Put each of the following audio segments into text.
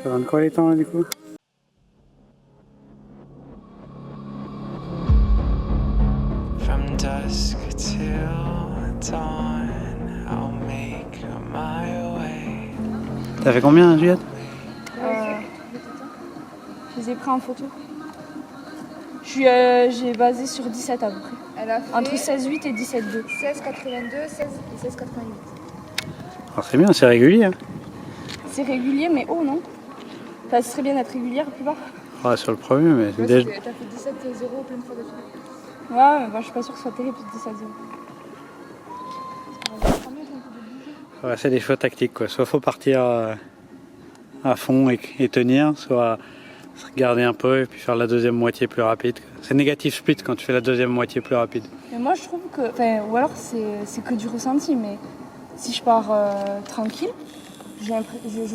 Ça donne quoi les temps là du coup? From dusk till dawn, I'll make my way. T'as fait combien Juliette? Je les ai pris en photo. J'ai basé sur 17 à peu près. Elle a fait Entre 16,8 et 17,2. 16,82, 16 et 16,88. Alors c'est bien, c'est régulier. Hein. C'est régulier mais haut non? Enfin, ce serait bien d'être régulière plus bas. Ouais, sur le premier, mais Ouais, déjà... t'as fait 17,0 plein de fois d'affilée. Ouais, mais bon, je suis pas sûre que ce soit terrible 17,0. Ouais, c'est des choix tactiques quoi. Soit faut partir à fond et tenir, soit se regarder un peu et puis faire la deuxième moitié plus rapide. C'est négatif split quand tu fais la deuxième moitié plus rapide. Mais moi je trouve que, enfin, ou alors c'est que du ressenti, mais si je pars tranquille, je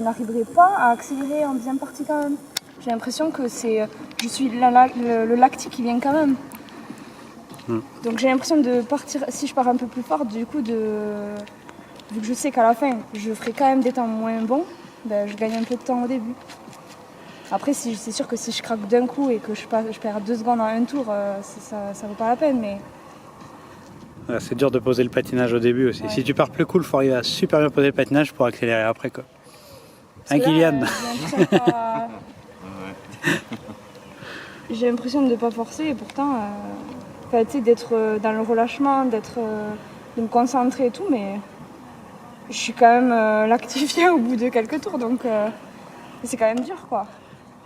n'arriverai pas à accélérer en deuxième partie quand même. J'ai l'impression que je suis le lactique qui vient quand même. Donc j'ai l'impression de partir, si je pars un peu plus fort, du coup, vu que je sais qu'à la fin, je ferai quand même des temps moins bons, ben, je gagne un peu de temps au début. Après, c'est sûr que si je craque d'un coup et que je perds 2 secondes en un tour, ça vaut pas la peine. Mais Ouais, c'est dur de poser le patinage au début aussi. Ouais. Si tu pars plus cool, il faut arriver à super bien poser le patinage pour accélérer après quoi. parce que là, Kylian. J'ai l'impression de ne pas forcer et pourtant, tu sais, d'être dans le relâchement, de me concentrer et tout, mais je suis quand même lactifiée au bout de quelques tours, donc c'est quand même dur quoi.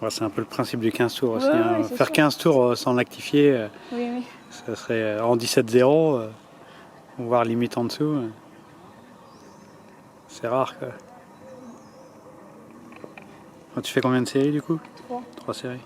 Ouais, c'est un peu le principe du 15 tours aussi. Ouais, Hein. ouais, c'est Faire sûr. 15 tours sans lactifier, Oui, oui. ça serait en 17-0, voire limite en dessous. C'est rare quoi. Tu fais combien de séries du coup? 3. 3 séries.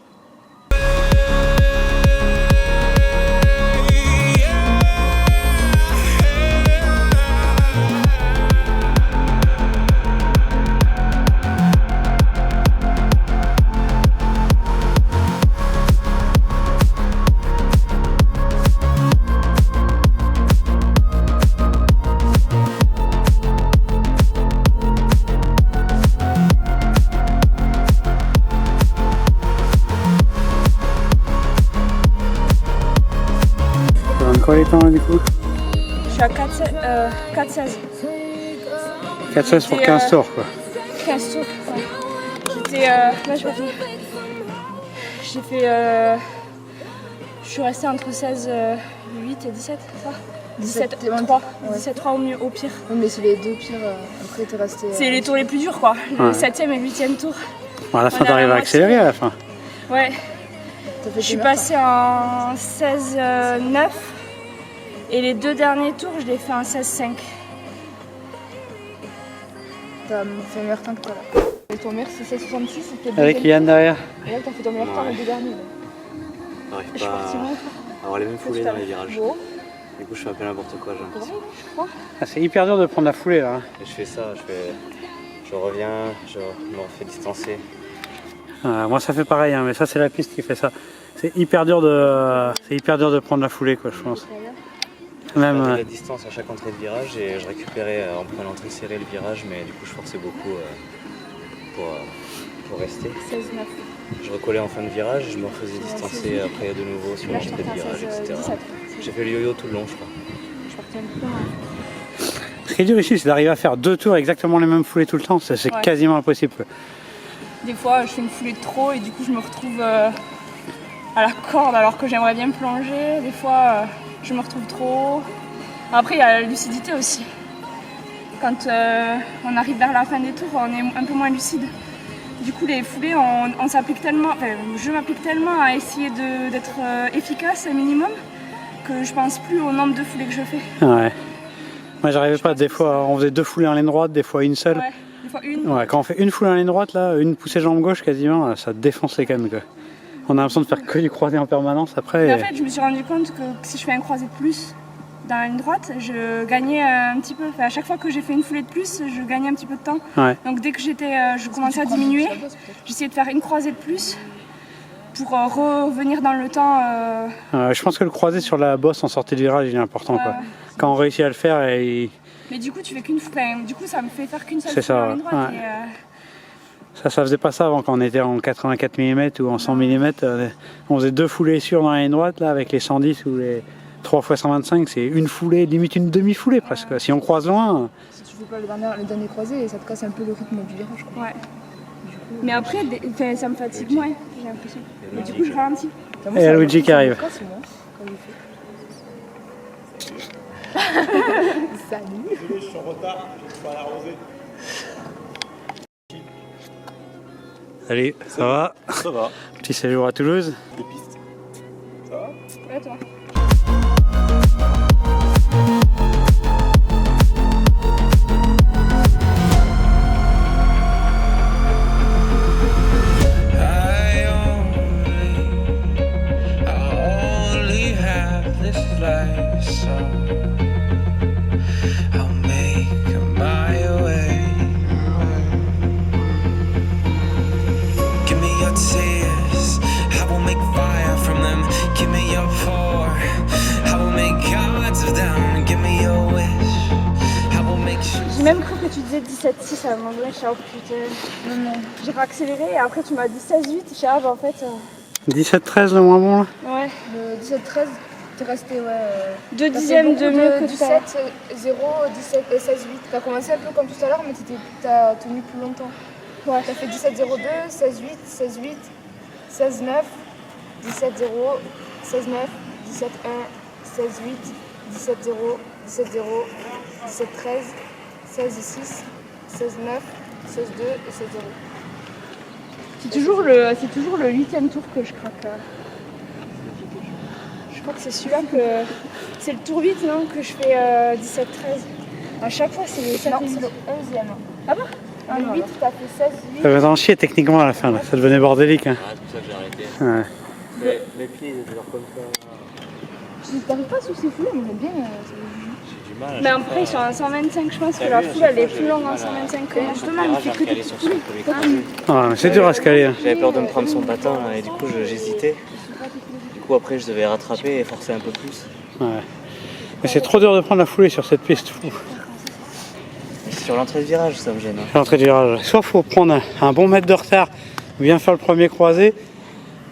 Ça donne quoi les temps là du coup? Je suis à 4,16. 4-16 pour 15 tours quoi. 15 tours, ouais. J'étais. Là, j'ai pas fini. J'ai fait. Je suis restée entre 16,8 et 17, c'est ça? 17,3. 17,3 au mieux, au pire. Oui, mais c'est les deux pires. Après, t'es resté. C'est les tours les plus durs, quoi. Le Ouais. 7e et le 8e tour. Bon, à la fin On est à t'arrives la à moitié. accélérer à la fin. Ouais. T'as fait Je suis combien, passée en 16,9. Et les 2 derniers tours, je l'ai fait en 16,5. T'as fait meilleur temps que toi là. Et ton meilleur c'est 16,66, c'était Avec Yann derrière. Et là, t'as fait ton meilleur temps les deux derniers. Là. On n'arrive Je suis pas partie moins fort. à avoir les mêmes foulées dans les virages. Bon, Du coup, je fais un peu n'importe quoi, j'ai l'impression. Ah, c'est hyper dur de prendre la foulée là. Et je fais ça, je reviens, je me refais distancer. Moi ça fait pareil, hein, mais ça c'est la piste qui fait ça. C'est hyper dur de prendre la foulée quoi, je pense. Je Même perdais de la distance à chaque entrée de virage et je récupérais en prenant très serré le virage, mais du coup, je forçais beaucoup pour rester. 16,9. Je recollais en fin de virage et je me refaisais distancer après de nouveau sur Là, je l'entrée de partais à virage, etc. 16,17. J'ai fait le yo-yo tout le long, je crois. Je partais un peu moins. ce qui est dur ici, c'est d'arriver à faire 2 tours exactement les mêmes foulées tout le temps. C'est Ouais. quasiment impossible. Quoi. Des fois, je fais une foulée de trop et du coup, je me retrouve à la corde alors que j'aimerais bien plonger. Des fois, je me retrouve trop haut. Après, il y a la lucidité aussi. Quand on arrive vers la fin des tours, on est un peu moins lucide. Du coup, les foulées, on s'applique tellement, enfin, je m'applique tellement à essayer d'être efficace un minimum que je pense plus au nombre de foulées que je fais. Ouais. Moi j'arrivais pas, des fois on faisait 2 foulées en ligne droite, des fois une seule. Ouais, des fois une. Ouais, quand on fait une foulée en ligne droite, là, une poussée jambe gauche quasiment, ça défonce les cannes. Quoi. On a l'impression de faire que du croisé en permanence après. Mais en fait, je me suis rendu compte que si je fais un croisé de plus dans la ligne droite, je gagnais un petit peu. Enfin, à chaque fois que j'ai fait une foulée de plus, je gagnais un petit peu de temps. Ouais. Donc dès que je commençais à diminuer, j'essayais de faire une croisée de plus pour revenir dans le temps. Je pense que le croisé sur la bosse en sortie de virage il est important. Quoi. Quand on réussit à le faire, Mais du coup, tu fais qu'une. Enfin, du coup, ça me fait faire qu'une seule C'est foulée ça, en ligne droite. ouais. Ça faisait pas ça avant quand on était en 84 mm ou en 100 mm. On faisait 2 foulées sûres dans la ligne droite, là, avec les 110 ou les 3 x 125, c'est une foulée, limite une demi-foulée presque. Si on croise loin. Si tu fais pas le dernier croisé, ça te casse un peu le rythme du virage, quoi. Ouais. Mais après, ça me fatigue moins, j'ai l'impression. Et du coup, je ralentis. Et il y a Luigi qui arrive. Salut. Désolé, je suis en retard, je vais aller arroser. Salut, ça va? Ça va. Petit séjour à Toulouse. Des pistes. Ça va? Ouais, toi. I only have this life, so I'll make my way. Give me your tears, I will make fire from them. Give me your pour, I will make gods of them. Give me your wish, I will make sure. J'ai même cru que tu disais 17-6 à un moment donné, je suis oh putain. Non. J'ai réaccéléré et après tu m'as dit 16-8, je suis bah en fait. 17-13 le moins bon là? Ouais. Le 17-13, t'es resté, ouais. 2 dixièmes de mieux que 17, 0, 17, 16, 8. T'as commencé un peu comme tout à l'heure, mais t'as tenu plus longtemps. Ouais. T'as fait 17, 0, 2, 16, 8, 16, 8, 16, 9, 17, 0, 16, 9, 17, 1, 16, 8, 17, 0, 17, 0, 17, 13, 16, 6, 16, 9, 16, 2 et 16, 0. C'est toujours le 8e tour que je craque. Je crois que c'est celui-là que. C'est le tour 8, non? Que je fais 17-13. À chaque fois, c'est les 7 Non, c'est le 11e. Ah bon? Le 8, t'as fait 16, 8. Ça va en chier techniquement à la fin là, ça devenait bordélique. Hein. Ah, c'est pour ça que j'ai arrêté. Ouais. Mes pieds, ils étaient genre comme ça. T'arrives pas sous ces foulées, mais j'aime bien. J'ai du mal. Mais après, ils sont à 125, je pense que la foule elle est plus longue en 125 que moi. Justement, il fait que des sur foulées. Ah, mais c'est dur à se caler. Hein. J'avais peur de me prendre son patin là, et du coup j'hésitais. Du coup après je devais rattraper et forcer un peu plus. Ouais. Mais c'est trop dur de prendre la foulée sur cette piste. Fou. Et sur l'entrée de virage ça me gêne. Hein. L'entrée de virage. Soit faut prendre un bon mètre de retard, bien faire le premier croisé.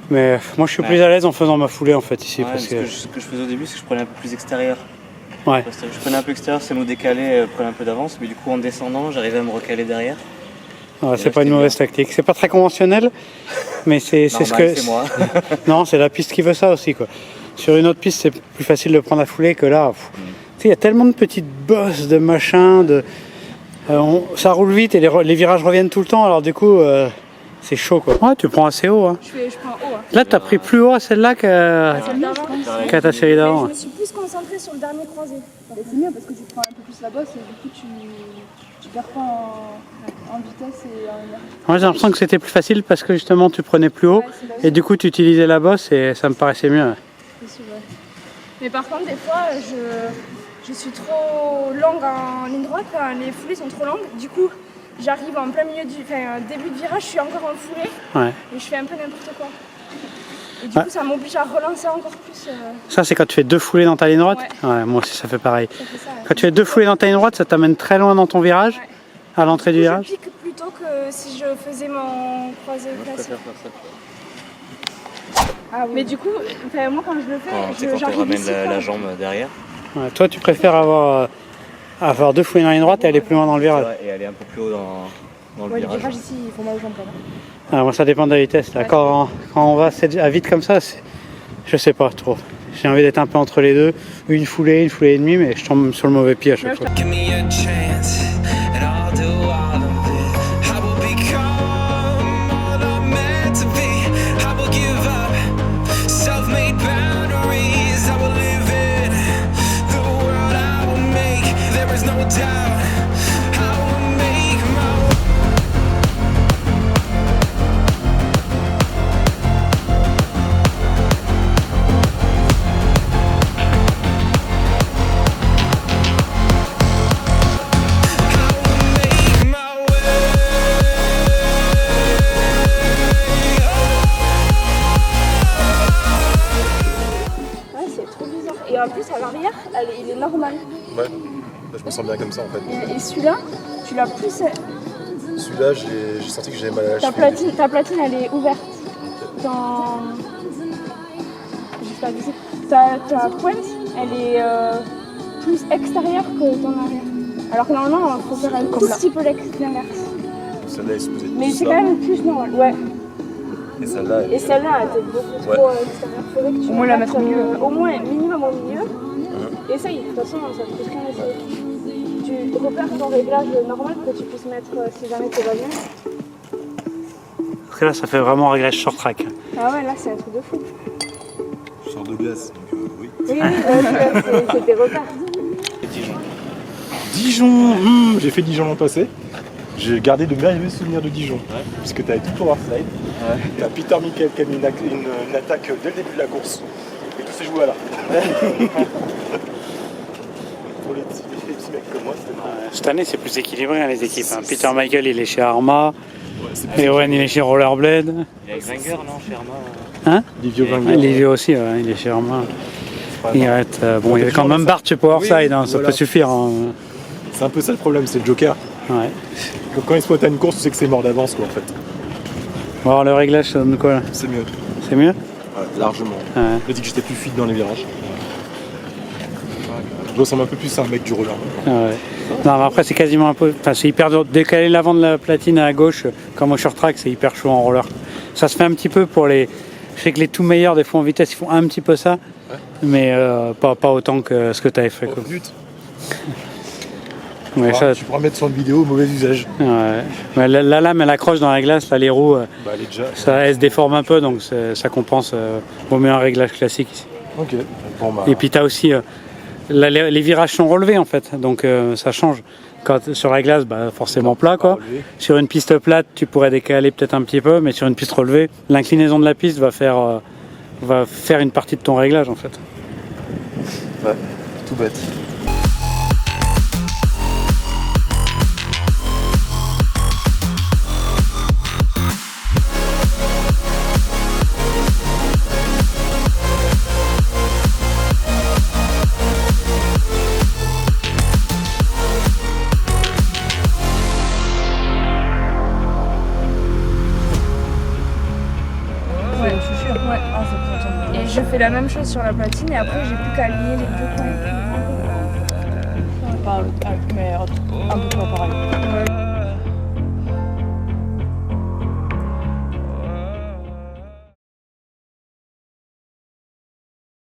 Mais moi je suis plus à l'aise en faisant ma foulée en fait ici. Ouais, Parce ce que je faisais au début c'est que je prenais un peu plus extérieur. Ouais. Je prenais un peu extérieur, c'est nous décaler, prenait un peu d'avance, mais du coup en descendant j'arrivais à me recaler derrière. Ouais, c'est pas une mauvaise tactique. C'est pas très conventionnel, mais c'est ce que. C'est moi. Non, c'est la piste qui veut ça aussi quoi. Sur une autre piste c'est plus facile de prendre la foulée que là. Tu sais, il y a tellement de petites bosses, de machins, ça roule vite et les virages reviennent tout le temps, alors du coup c'est chaud quoi. Ouais, tu prends assez haut. Hein. Je prends haut. Hein. Là t'as pris plus haut à celle-là qu'à ta série Mais d'avant. je me suis plus concentrée sur le dernier croisé. C'est mieux parce que tu prends un peu plus la bosse et du coup tu perds pas en vitesse et en énergie. Moi j'ai l'impression que c'était plus facile parce que justement tu prenais plus haut et du coup tu utilisais la bosse et ça me paraissait mieux. Mais par contre, des fois, je suis trop longue en ligne droite, quand les foulées sont trop longues. Du coup, j'arrive en plein milieu début de virage, je suis encore en foulée Ouais. et je fais un peu n'importe quoi. Et du coup, ça m'oblige à relancer encore plus. Ça c'est quand tu fais 2 foulées dans ta ligne droite. Ouais. Moi aussi ça fait pareil. Ça fait ça, ouais. Quand tu fais 2 foulées dans ta ligne droite, ça t'amène très loin dans ton virage, Ouais. à l'entrée du virage. Je pique plutôt que si je faisais mon croisé Moi je classique. préfère faire ça. Ah, oui. Mais du coup, moi quand je le fais, Tu sais, quand tu j'arrive ramènes ici. la jambe derrière. Ouais, toi tu préfères avoir 2 foulées dans la ligne droite et aller plus loin dans le virage. Ouais, et aller un peu plus haut dans le Ouais, les virage. virages ici, ils font mal aux jambes quand même. Ah, moi ça dépend de la vitesse. Là. Quand on va à vite comme ça, je sais pas trop. J'ai envie d'être un peu entre les deux. Une foulée et demie, mais je tombe sur le mauvais pied à chaque fois. Give me a chance, and I'll do all of it. I will become all I'm meant to be. I will give up self-made boundaries. I will live in the world I will make. There is no doubt. I will make my way. Et en plus, à l'arrière, il est normal. Ouais, je me sens bien comme ça en fait. Et celui-là, tu l'as plus. Celui-là, j'ai senti que j'avais mal à la cheville. Ta platine, elle est ouverte. Juste pas d'ici. Ta pointe, elle est plus extérieure que ton arrière. Alors que normalement, il faut faire un tout petit peu l'inverse. Celle-là est supposée être Mais plus c'est là. quand même plus normal, ouais. Et celle-là, Et celle-là, elle était beaucoup trop extérieure. Faudrait que tu au moins la mettre au milieu. Au moins, minimum au milieu. Essaye, de toute façon, ça te coûte rien d'essayer. Tu repères ton réglage normal que tu puisses mettre si jamais tu vas bien. Parce que là, ça fait vraiment réglage short track. Ah ouais, là, c'est un truc de fou. je sors de glace, donc oui. Oui, c'est tes repères. Dijon, j'ai fait Dijon l'an passé. J'ai gardé de merveilleux souvenirs de Dijon. Puisque tu avais tout pour slide. T'as Peter Michael qui a mis une attaque dès le début de la course. Et tout s'est joué à là. Pour les petits mecs comme moi, c'était marrant. Cette année, c'est plus équilibré, hein, les équipes. Hein. Peter Michael, il est chez Arma. C'est plus Ewan, il est chez Rollerblade. Il y a Gringer, non, chez Arma Hein Livio Ah, Wenger. Livio aussi, ouais, il est chez Arma. pas Il grave. arrête. Bon, il y a quand même Bart chez Powerside, hein, ça voilà. peut suffire. Hein. C'est un peu ça le problème, c'est le joker. Ouais. Donc quand il se pointe à une course, tu sais que c'est mort d'avance quoi en fait. On va voir le réglage, ça donne quoi là? C'est mieux. C'est mieux? Ouais, largement. Ouais. J'ai dit que j'étais plus fluide dans les virages. Je ressemble un peu plus à un mec du roller. Ah ouais. Non, mais après, c'est quasiment un peu. Enfin, c'est hyper dur. Décaler l'avant de la platine à gauche, comme au short track, c'est hyper chaud en roller. Ça se fait un petit peu pour les. Je sais que les tout meilleurs, des fois en vitesse, ils font un petit peu ça, mais pas autant que ce que tu avais fait. Quoi. Ouais, ça, Tu pourras mettre sur une vidéo mauvais usage. ouais. Mais la lame, elle accroche dans la glace, là, les roues, Bah, elle est déjà. elle se déforme un peu, donc ça compense. Vaut mieux un réglage classique ici. Ok. Bon, bah, Et puis tu as aussi. Les virages sont relevés en fait, donc ça change. Quand, sur la glace, bah, forcément plat quoi. relevé. Sur une piste plate, tu pourrais décaler peut-être un petit peu, mais sur une piste relevée, l'inclinaison de la piste va faire une partie de ton réglage en fait. Ouais, tout bête. Ouais, je suis sûre. Ouais. Et je fais la même chose sur la platine et après j'ai plus qu'à aligner les deux coins.